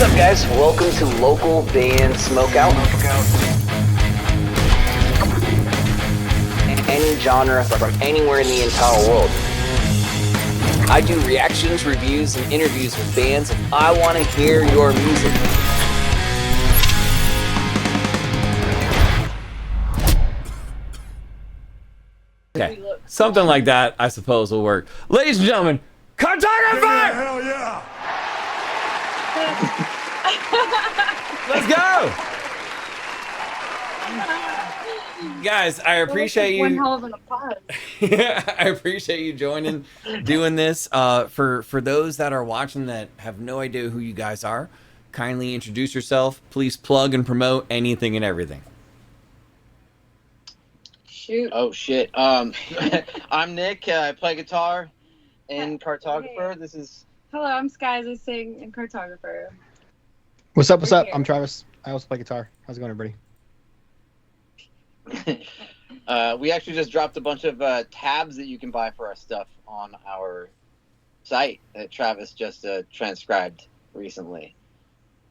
up, guys? Welcome to local band Smokeout. Any genre from anywhere in the entire world. I do reactions, reviews, and interviews with bands, and I want to hear your music. Okay, something like that, I suppose, will work. Ladies and gentlemen, Cartographer! Hell yeah! Let's go! Guys, I appreciate One you. hell of an applause. I appreciate you joining, doing this. For those that are watching that have no idea who you guys are, kindly introduce yourself. Please plug and promote anything and everything. Shoot. Oh shit. I'm Nick. I play guitar in Cartographer. Hey. This is Hello, I'm Skies. I sing in Cartographer. What's up? What's We're up? here. I'm Travis. I also play guitar. How's it going, everybody? we actually just dropped a bunch of tabs that you can buy for our stuff on our site that Travis just transcribed recently.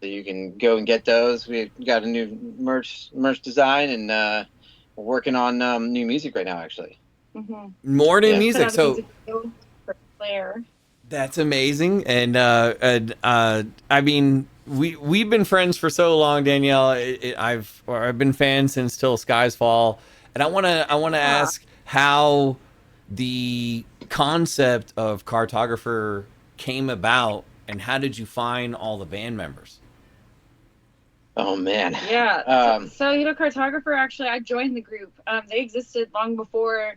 So you can go and get those. We got a new merch design, and we're working on new music right now, actually. Mm-hmm. More new Yeah. music, Put out a so music video for Flair. that's amazing. And I mean, we've been friends for so long, Danielle. I've been fans since Till Skies Fall, and I wanna ask how the concept of Cartographer came about, and how did you find all the band members? Oh man. Yeah. So Cartographer, actually, I joined the group. They existed long before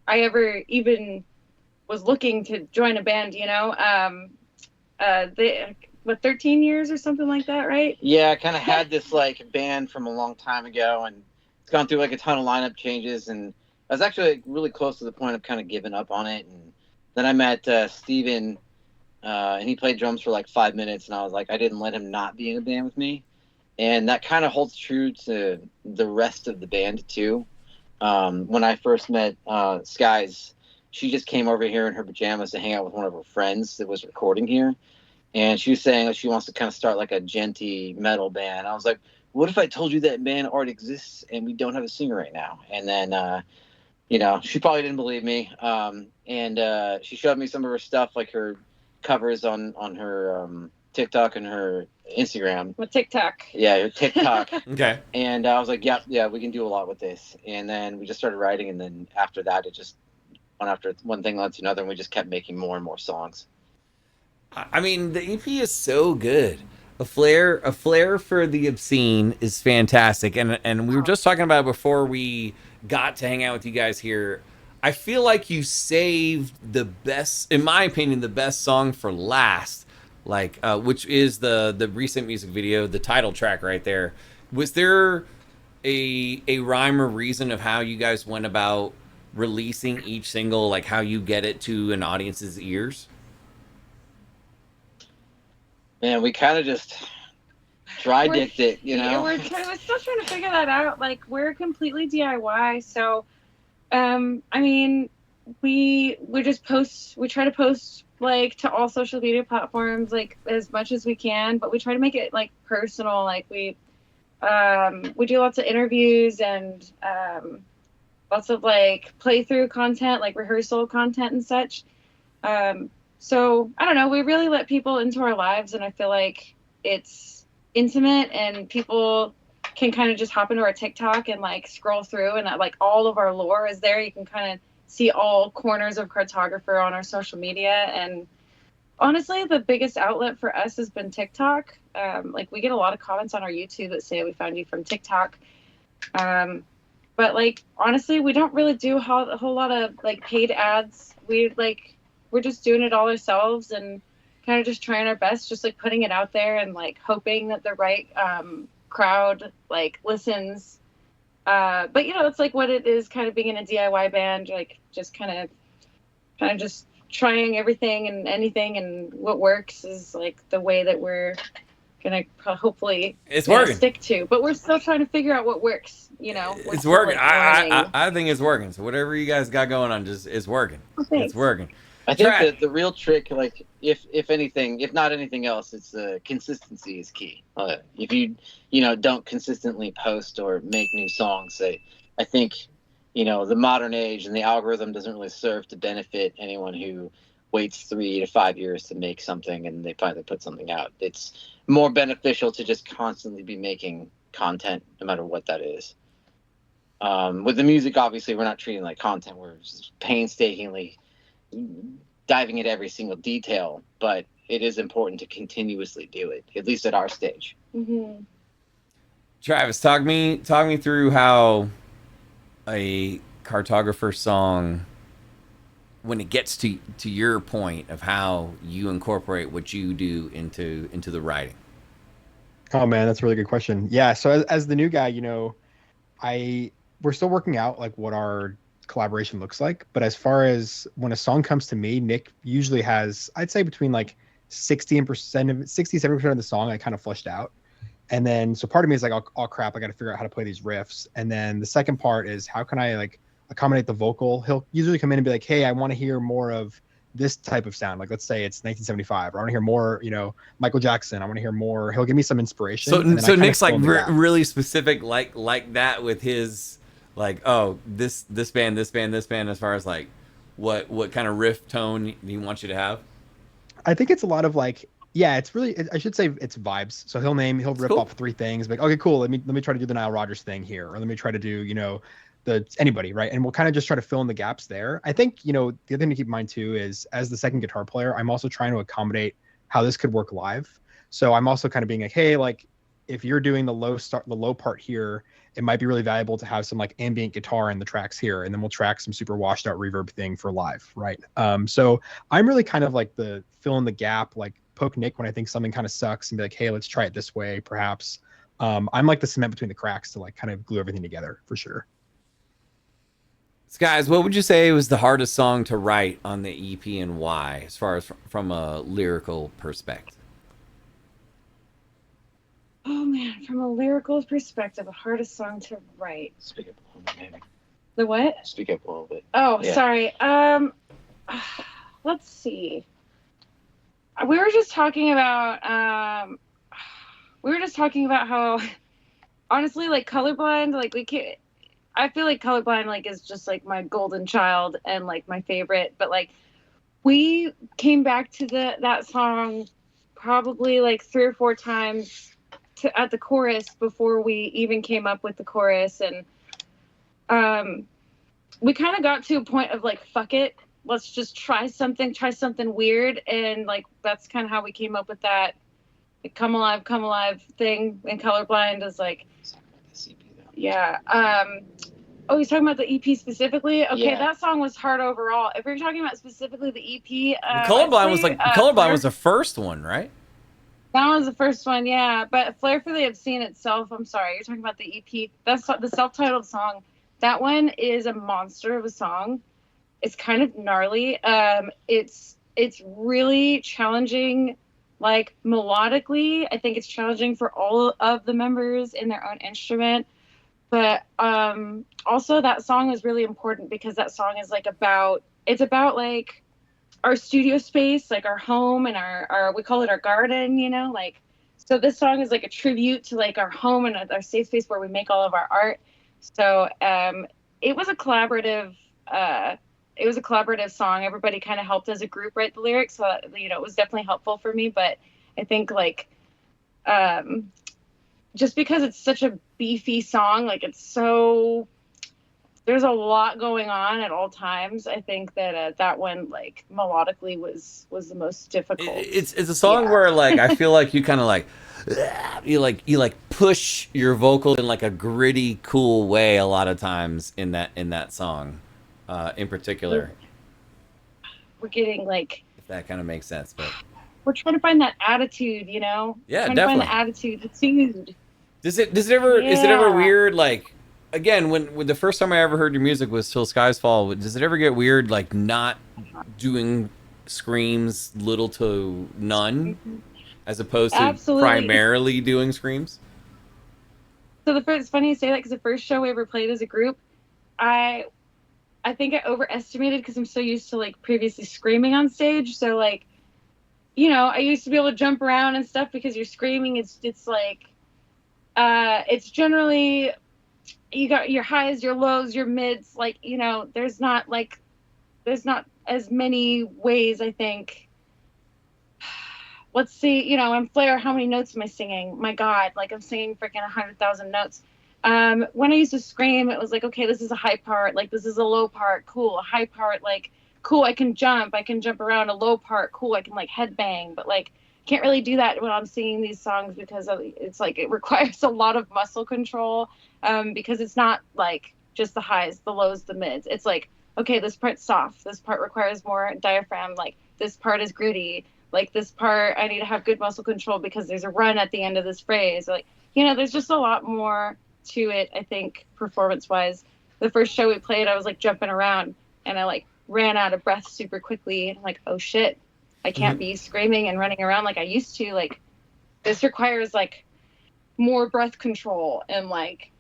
I ever even was looking to join a band, They, 13 years or something like that, right? Yeah, I kind of had this like band from a long time ago, and it's gone through like a ton of lineup changes, and I was actually like, really close to the point of kind of giving up on it. And then I met Steven, and he played drums for like 5 minutes, and I was like, I didn't let him not be in a band with me, and that kind of holds true to the rest of the band too. When I first met Skies, she just came over here in her pajamas to hang out with one of her friends that was recording here. And she was saying that she wants to kind of start like a genty metal band. I was like, what if I told you that band already exists and we don't have a singer right now? And then, she probably didn't believe me. And she showed me some of her stuff, like her covers on her TikTok and her Instagram. With TikTok. Yeah, her TikTok. Okay. And I was like, yeah, we can do a lot with this. And then we just started writing. And then after that, it just went after one thing led to another. And we just kept making more and more songs. I mean, the EP is so good. A Flair for the Obscene is fantastic, and we were just talking about it before we got to hang out with you guys here. I feel like you saved the best, in my opinion, the best song for last, like which is the recent music video, the title track right there. Was there a rhyme or reason of how you guys went about releasing each single, like how you get it to an audience's ears? Man, we kind of just dry-dicked it, We're still trying to figure that out. Like, we're completely DIY. So, I mean, we just post. We try to post like to all social media platforms, like as much as we can. But we try to make it like personal. Like we do lots of interviews and lots of like playthrough content, like rehearsal content and such. So I don't know, we really let people into our lives, and I feel like it's intimate and people can kind of just hop into our TikTok and like scroll through, and like all of our lore is there. You can kind of see all corners of Cartographer on our social media. And honestly, the biggest outlet for us has been TikTok. Like we get a lot of comments on our YouTube that say we found you from TikTok. But like, honestly, we don't really do a whole lot of like paid ads. We're just doing it all ourselves and kind of just trying our best, just like putting it out there and like hoping that the right crowd like listens. But it's like what it is, kind of being in a DIY band, like just kind of just trying everything and anything, and what works is like the way that we're gonna hopefully working. Stick to. But we're still trying to figure out what works. It's still, working. like, I think it's working. So whatever you guys got going on, just it's working. Oh, thanks. It's working. I think that the real trick, like if anything, if not anything else, it's consistency is key. If you don't consistently post or make new songs, I think the modern age and the algorithm doesn't really serve to benefit anyone who waits 3 to 5 years to make something and they finally put something out. It's more beneficial to just constantly be making content, no matter what that is. With the music, obviously, we're not treating it like content. We're just painstakingly diving into every single detail, but it is important to continuously do it, at least at our stage. Mm-hmm. Travis, talk me through how a Cartographer song, when it gets to your point of how you incorporate what you do into the writing. Oh man, that's a really good question. Yeah, so as the new guy, we're still working out like what our collaboration looks like. But as far as when a song comes to me, Nick usually has, I'd say between like 60% of the song I kind of fleshed out. And then so part of me is like, oh crap, I got to figure out how to play these riffs. And then the second part is how can I like accommodate the vocal? He'll usually come in and be like, hey, I want to hear more of this type of sound. Like let's say it's 1975, or I want to hear more, Michael Jackson. I want to hear more. He'll give me some inspiration. So Nick's like really specific, like that with his like, oh, this band, as far as like what kind of riff tone he wants you to have. I think it's a lot of like, yeah, it's really, I should say it's vibes. So he'll rip off 3 things, like, okay, cool. Let me try to do the Nile Rodgers thing here, or let me try to do, anybody, right? And we'll kind of just try to fill in the gaps there. I think, the other thing to keep in mind too is as the second guitar player, I'm also trying to accommodate how this could work live. So I'm also kind of being like, hey, like if you're doing the low part here, it might be really valuable to have some like ambient guitar in the tracks here, and then we'll track some super washed out reverb thing for live, right? So I'm really kind of like the fill in the gap, like poke Nick when I think something kind of sucks and be like, hey, let's try it this way, perhaps. I'm like the cement between the cracks to like kind of glue everything together for sure. So guys, what would you say was the hardest song to write on the EP and why, as far as from a lyrical perspective? Oh man, from a lyrical perspective, the hardest song to write. Speak up a little bit, maybe. The what? Speak up a little bit. Oh, yeah. Sorry. Let's see. We were just talking about how honestly, like colorblind, like we can't. I feel like colorblind like is just like my golden child and like my favorite, but like we came back to that song probably like 3 or 4 times at the chorus before we even came up with the chorus, and we kind of got to a point of like, fuck it, let's just try something weird, and like that's kind of how we came up with that like, come alive thing. And colorblind is like, yeah. Oh, he's talking about the EP specifically? Okay, yeah. That song was hard overall. If you're talking about specifically the EP, Colorblind was like Colorblind was the first one, right? That was the first one, yeah. But Flair for the Obscene itself, I'm sorry, you're talking about the EP. That's the self-titled song. That one is a monster of a song. It's kind of gnarly. It's really challenging, like melodically. I think it's challenging for all of the members in their own instrument. But also that song is really important because that song is like it's about like our studio space, like our home and our we call it our garden, like, so this song is like a tribute to like our home and our safe space where we make all of our art. So it was a collaborative song. Everybody kind of helped as a group write the lyrics, so it was definitely helpful for me. But I think like just because it's such a beefy song, like there's a lot going on at all times. I think that that one, like melodically, was the most difficult. It's a song where like I feel like you kind of like you push your vocal in like a gritty, cool way a lot of times in that song, in particular. We're getting like, if that kind of makes sense, but we're trying to find that attitude, Yeah, definitely. To find the attitude, the tude. Is it ever weird, like, again, when the first time I ever heard your music was Till Skies Fall, does it ever get weird, like, not doing screams, little to none, as opposed to Absolutely. primarily doing screams? So it's funny you say that, because the first show we ever played as a group, I think I overestimated because I'm so used to like previously screaming on stage. So like, you know, I used to be able to jump around and stuff because you're screaming. It's like, it's generally, you got your highs, your lows, your mids. Like, you know, there's not as many ways, I think. Let's see, you know, in Flair, how many notes am I singing? My God, like I'm singing freaking 100,000 notes. When I used to scream, it was like, okay, this is a high part, like this is a low part, cool. A high part, like cool, I can jump around. A low part, cool, I can like headbang, but like can't really do that when I'm singing these songs because it's like it requires a lot of muscle control, because it's not like just the highs, the lows, the mids. It's like, okay, this part's soft, this part requires more diaphragm, like this part is gritty, like this part I need to have good muscle control because there's a run at the end of this phrase. Like, you know, there's just a lot more to it, I think, performance wise. The first show we played, I was like jumping around and I like ran out of breath super quickly. And I'm like, oh shit, I can't be screaming and running around like I used to. Like, this requires like more breath control and like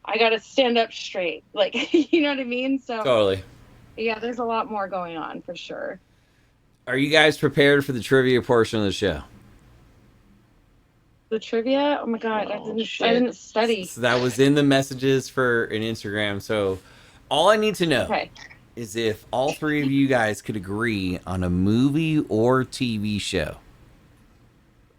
I gotta stand up straight. Like, you know what I mean? So Totally. yeah, there's a lot more going on for sure. Are you guys prepared for the trivia portion of the show? The trivia? Oh my God, Oh, I didn't study. So that was in the messages for an Instagram. So all I need to know Okay. is if all three of you guys could agree on a movie or TV show.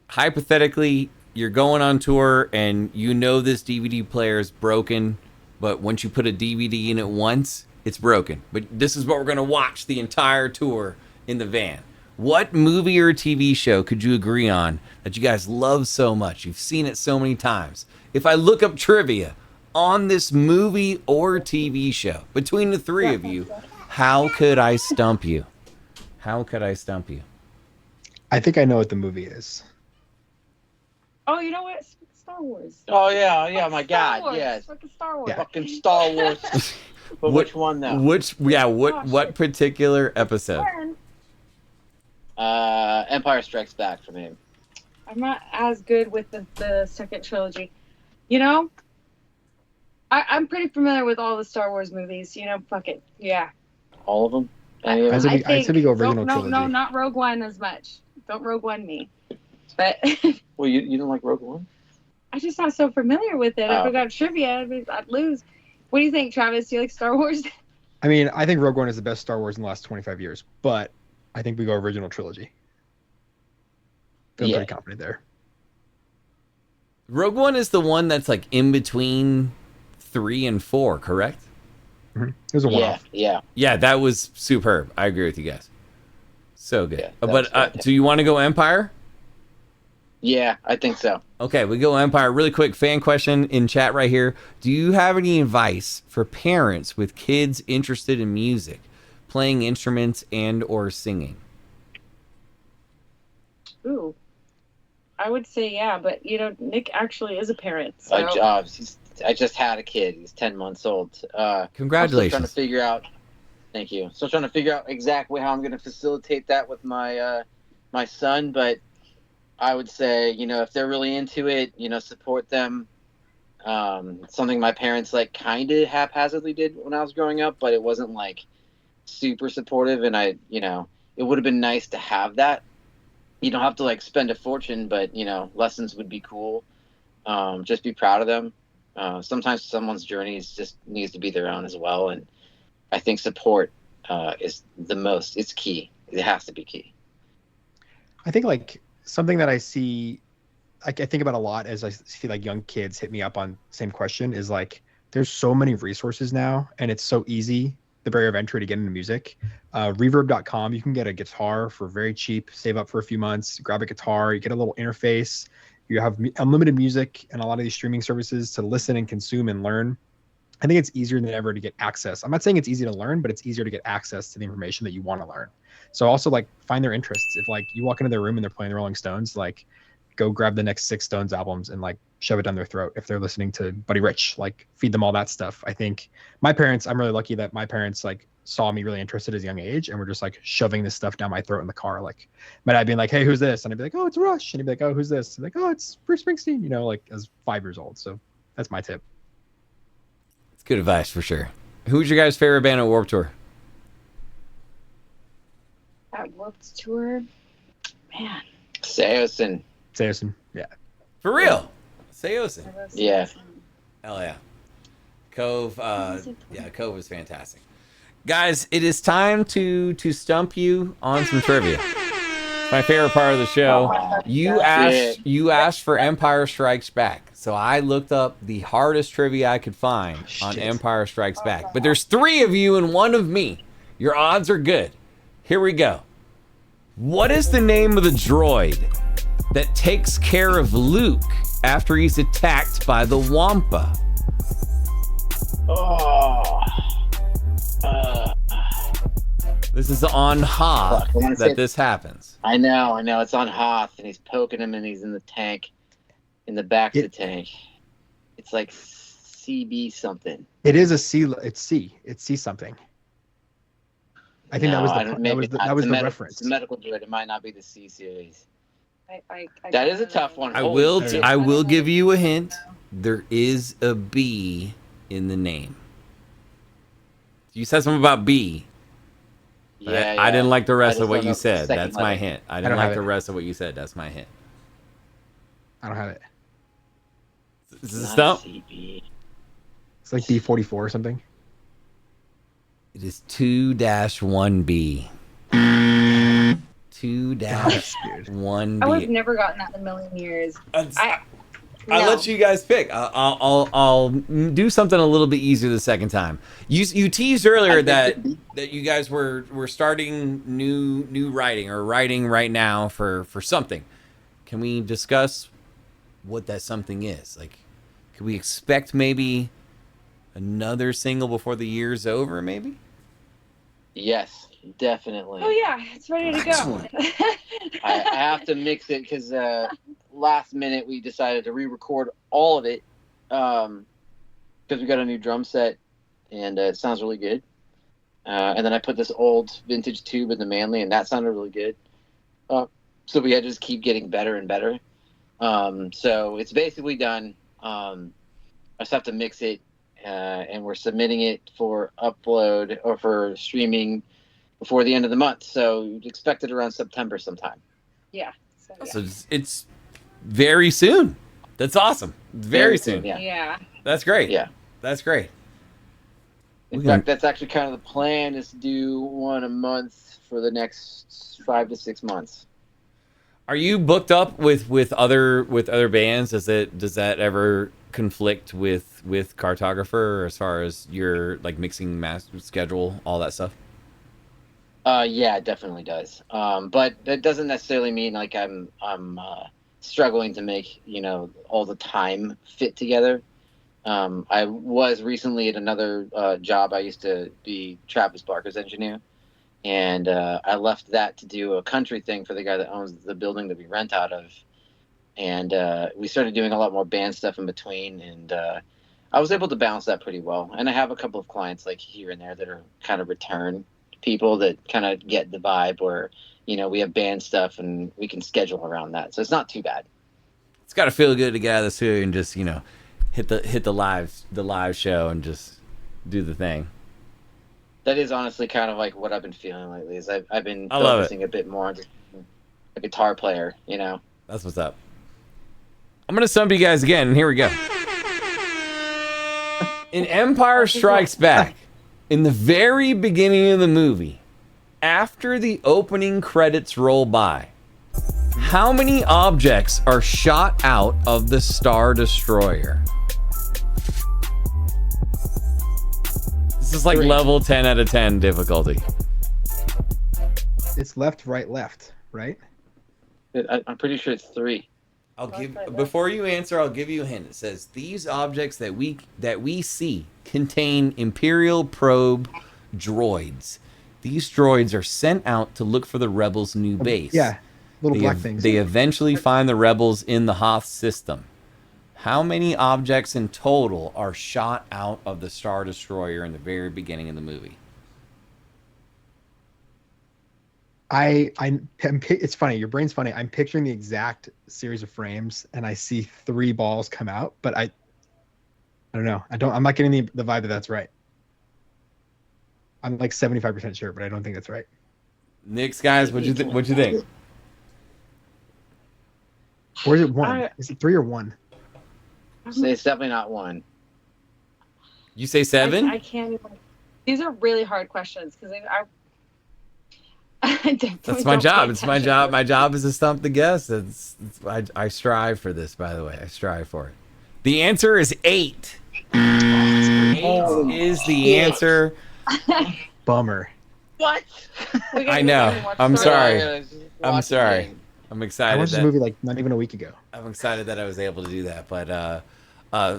Hypothetically, you're going on tour and you know this DVD player is broken, but once you put a DVD in it once, it's broken. But this is what we're going to watch the entire tour in the van. What movie or TV show could you agree on that you guys love so much? You've seen it so many times. If I look up trivia on this movie or TV show, between the three of you, how could I stump you? How could I stump you? I think I know what the movie is. Oh, you know what? Star Wars. Oh yeah, my Star God, Wars. yes, Fucking Star Wars. Yeah. fucking Star Wars. But which one though? What particular episode? Empire Strikes Back for me. I'm not as good with the second trilogy. You know, I'm pretty familiar with all the Star Wars movies. You know, fuck it. Yeah. All of them. Any of them? I said we go original no, trilogy. No, not Rogue One as much. Don't Rogue One me. But Well, you didn't like Rogue One? I'm just not so familiar with it. Oh. If I got trivia, I'd lose. What do you think, Travis? Do you like Star Wars? I mean, I think Rogue One is the best Star Wars in the last 25 years, but I think we go original trilogy. Feel pretty confident there. Rogue One is the one that's like in between 3 and 4, correct? Mm-hmm. It was a one-off. Yeah, that was superb. I agree with you guys. So good. Yeah, that was But fantastic. do you want to go Empire? Yeah, I think so. Okay, we go Empire. Really quick fan question in chat right here. Do you have any advice for parents with kids interested in music, playing instruments and or singing? Ooh. I would say yeah, but you know, Nick actually is a parent. So. I just had a kid. He's 10 months old. Congratulations. I'm still trying to figure out. Thank you. Still trying to figure out exactly how I'm going to facilitate that with my my son, but I would say, you know, if they're really into it, you know, support them. Something my parents like kind of haphazardly did when I was growing up, but it wasn't like super supportive, and you know, it would have been nice to have that. You don't have to like spend a fortune, but you know, lessons would be cool. Just be proud of them. Sometimes someone's journey just needs to be their own as well, and I think support is it's key. It has to be key. I think like something that I see, like I think about a lot as I see like young kids hit me up on the same question is like, there's so many resources now and it's so easy, the barrier of entry to get into music. Reverb.com, you can get a guitar for very cheap, save up for a few months, grab a guitar, you get a little interface, you have unlimited music and a lot of these streaming services to listen and consume and learn. I think it's easier than ever to get access. I'm not saying it's easy to learn, but it's easier to get access to the information that you want to learn. So also like find their interests. If like you walk into their room and they're playing the Rolling Stones, like go grab the next 6 Stones albums and like shove it down their throat. If they're listening to Buddy Rich, like feed them all that stuff. I think my parents, I'm really lucky that my parents like saw me really interested at a young age and were just like shoving this stuff down my throat in the car. Like my dad being like, hey, who's this? And I'd be like, oh, it's Rush. And he'd be like, oh, who's this? And like, oh, it's Bruce Springsteen, you know, like as 5 years old. So that's my tip. It's good advice for sure. Who's your guys' favorite band at Warped Tour? At Warped Tour, man. Seosin. Yeah. For real? Seosin. Yeah. Hell yeah. Cove, Cove was fantastic. Guys, it is time to stump you on some trivia. It's my favorite part of the show. You asked for Empire Strikes Back. So I looked up the hardest trivia I could find on Empire Strikes Back. But there's 3 of you and 1 of me. Your odds are good. Here we go. What is the name of the droid that takes care of Luke after he's attacked by the Wampa? This is on Hoth that this happens. I know. It's on Hoth, and he's poking him, and he's in the tank, in the back of the tank. It's like CB something. It is a C. It's C. It's C something. I think that was the reference. It's a medical droid. It might not be the C series. I that is a tough one. I will give you a hint. There is a B in the name. You said something about B. Yeah, I didn't like the rest of what you said. second That's my letter. hint. I didn't like the rest of what you said. That's my hint. I don't have it. Is this a stump? CB. It's like B44 or something. It is 2-1B. 2-1B. I would have never gotten that in a million years. I'll let you guys pick. I'll do something a little bit easier the second time. You teased earlier that you guys were starting new writing or writing right now for something. Can we discuss what that something is? Like, can we expect maybe another single before the year's over? Maybe. Yes, definitely. Oh yeah, it's ready to go. I have to mix it because last minute we decided to re-record all of it because we got a new drum set and it sounds really good. And then I put this old vintage tube in the Manly and that sounded really good. So we had to just keep getting better and better. So it's basically done. I just have to mix it and we're submitting it for upload or for streaming before the end of the month. So you'd expect it around September sometime. Yeah. So it's very soon. That's awesome. Very soon. Yeah. That's great. Yeah. That's great. In fact, that's actually kind of the plan is to do one a month for the next 5 to 6 months. Are you booked up with other bands? Does that ever conflict with Cartographer as far as your like mixing master schedule, all that stuff? Yeah, it definitely does. But that doesn't necessarily mean like I'm struggling to make, all the time fit together. I was recently at another job. I used to be Travis Barker's engineer, and I left that to do a country thing for the guy that owns the building that we rent out of. And we started doing a lot more band stuff in between, and I was able to balance that pretty well. And I have a couple of clients like here and there that are kind of return people that kind of get the vibe where, we have band stuff and we can schedule around that. So it's not too bad. It's got to feel good to get out of the studio and just, hit the live show and just do the thing. That is honestly kind of like what I've been feeling lately. Is I've been focusing a bit more on just a guitar player. That's what's up. I'm gonna stump you guys again, and here we go. In Empire Strikes Back, in the very beginning of the movie, after the opening credits roll by, how many objects are shot out of the Star Destroyer? This is like 3. level 10 out of 10 difficulty. It's left, right? I'm pretty sure it's 3. Before you answer, I'll give you a hint. It says these objects that we see contain Imperial probe droids. These droids are sent out to look for the rebels' new base. Yeah, little black things. They eventually find the rebels in the Hoth system. How many objects in total are shot out of the Star Destroyer in the very beginning of the movie? It's funny. Your brain's funny. I'm picturing the exact series of frames, and I see 3 balls come out, but I don't know. I'm not getting the vibe that that's right. I'm like 75% sure, but I don't think that's right. Knicks, guys, what'd you think? Or is it one? Is it 3 or 1? So it's definitely not 1. You say 7? I can't even. These are really hard questions because I definitely That's my don't job. pay It's my attention. job. My job is to stump the guest. I strive for this, by the way. I strive for it. The answer is 8. 8 is the answer. Bummer. What? We gotta I go know. back and watch I'm Star sorry. Wars. I'm sorry. I'm I excited. watched this movie like not even a week ago. I'm excited that I was able to do that. But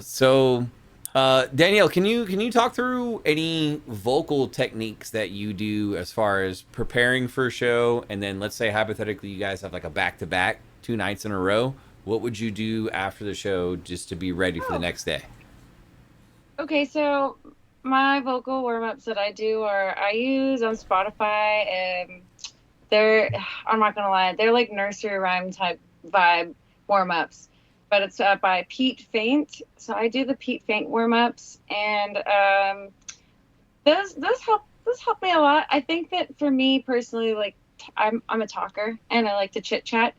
so Danielle, can you talk through any vocal techniques that you do as far as preparing for a show, and then let's say hypothetically you guys have like a back-to-back 2 nights in a row? What would you do after the show just to be ready for the next day? Okay, so my vocal warm-ups that I do are I use on Spotify, and they're, I'm not gonna lie, they're like nursery rhyme type vibe warm-ups, but it's by Pete Faint. So I do the Pete Faint warm-ups, and those help me a lot. I think that for me personally, like I'm a talker and I like to chit chat.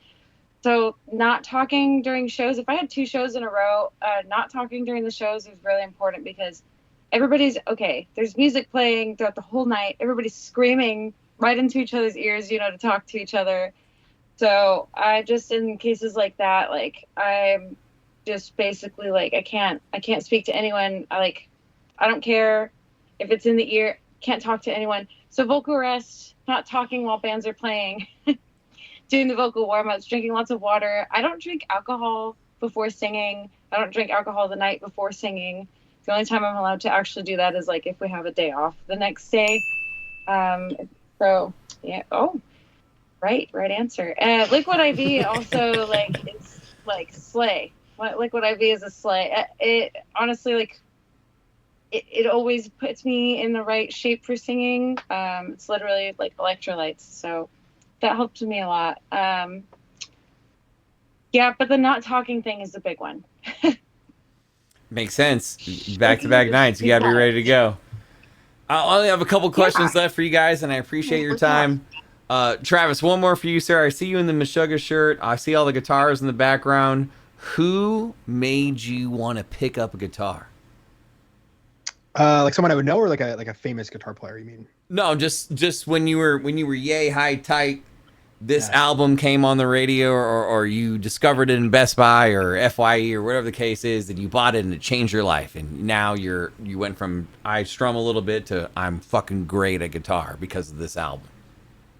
So not talking during shows, if I had 2 shows in a row, not talking during the shows is really important because everybody's okay. There's music playing throughout the whole night. Everybody's screaming right into each other's ears, you know, to talk to each other. So I just, in cases like that, like I'm just basically like, I can't speak to anyone. I don't care if it's in the ear, can't talk to anyone. So vocal rest, not talking while bands are playing. Doing the vocal warm-ups, drinking lots of water. I don't drink alcohol before singing. I don't drink alcohol the night before singing. The only time I'm allowed to actually do that is like if we have a day off the next day. So yeah. Oh, right answer. Liquid IV also like it's like slay. Liquid IV is a slay. It honestly like it always puts me in the right shape for singing. It's literally like electrolytes. So that helped me a lot. Yeah, but the not talking thing is the big one. Makes sense. Back-to-back nights. You got to be ready to go. I only have a couple questions left for you guys, and I appreciate your time. Travis, one more for you, sir. I see you in the Meshuggah shirt. I see all the guitars in the background. Who made you want to pick up a guitar? Like someone I would know, or like a famous guitar player, you mean? No, just when you were yay high tight, this album came on the radio, or you discovered it in Best Buy or FYE or whatever the case is, and you bought it and it changed your life, and now you went from I strum a little bit to I'm fucking great at guitar because of this album.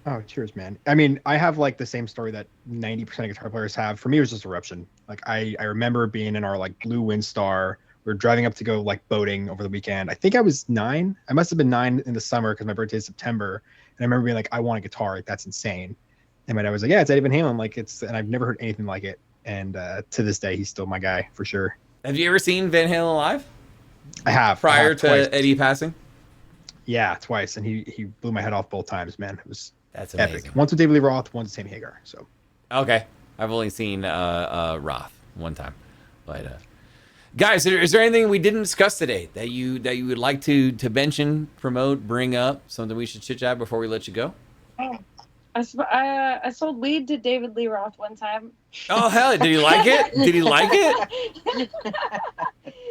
Oh, cheers, man. I mean, I have like the same story that 90% of guitar players have. For me, it was just Eruption. Like I remember being in our like Blue Windstar. We were driving up to go like boating over the weekend. I think I was 9. I must have been 9 in the summer because my birthday is September. And I remember being like, I want a guitar. Like that's insane. And my dad was like, yeah, it's Eddie Van Halen. Like and I've never heard anything like it. And to this day, he's still my guy for sure. Have you ever seen Van Halen live? I have. Prior to twice. Eddie passing? Yeah, twice. And he blew my head off both times, man. It was That's amazing. epic. Once with David Lee Roth, once with Sammy Hagar. So okay. I've only seen Roth one time. But guys, is there anything we didn't discuss today that you would like to mention, promote, bring up, something we should chit chat before we let you go? I sold weed to David Lee Roth one time. Oh hell! Did he like it? Did he like it?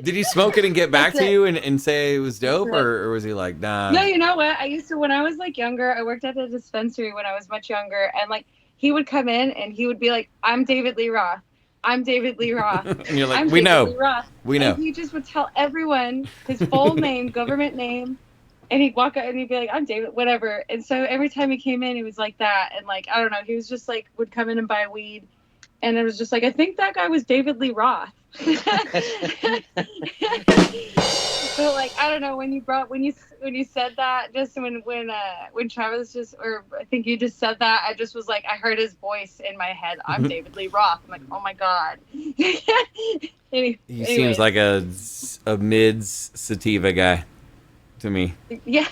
Did he smoke it and get back to you and say it was dope, or was he like, nah? No, you know what? I used to, when I was like younger, I worked at a dispensary when I was much younger, and like he would come in and he would be like, I'm David Lee Roth. I'm David Lee Roth. And you're like, I'm we David know. Lee Roth. We know. And he just would tell everyone his full name, government name, and he'd walk out and he'd be like, I'm David, whatever. And so every time he came in, he was like that. And like, I don't know, he was just like, would come in and buy weed. And it was just like, I think that guy was David Lee Roth. So like, I don't know, when you said that, just when Travis just, or I think you just said that, I just was like, I heard his voice in my head. I'm David Lee Roth. I'm like, oh my God. He seems like a mids sativa guy to me. Yeah.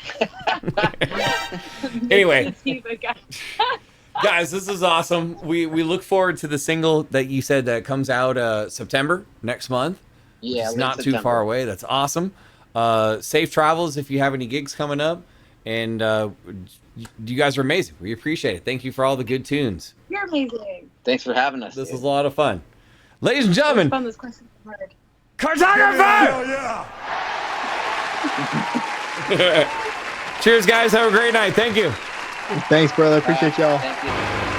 Anyway. Sativa guy. Guys, this is awesome. We look forward to the single that you said that comes out September next month. Yeah, it's late not September. too far away. That's awesome. Safe travels if you have any gigs coming up. And you guys are amazing. We appreciate it. Thank you for all the good tunes. You're amazing. Thanks for having us. This dude. was a lot of fun. Ladies and gentlemen, Fun. This question is hard. Cartographer! Cheers, guys. Have a great night. Thank you. Thanks, brother. Appreciate y'all. Thank you.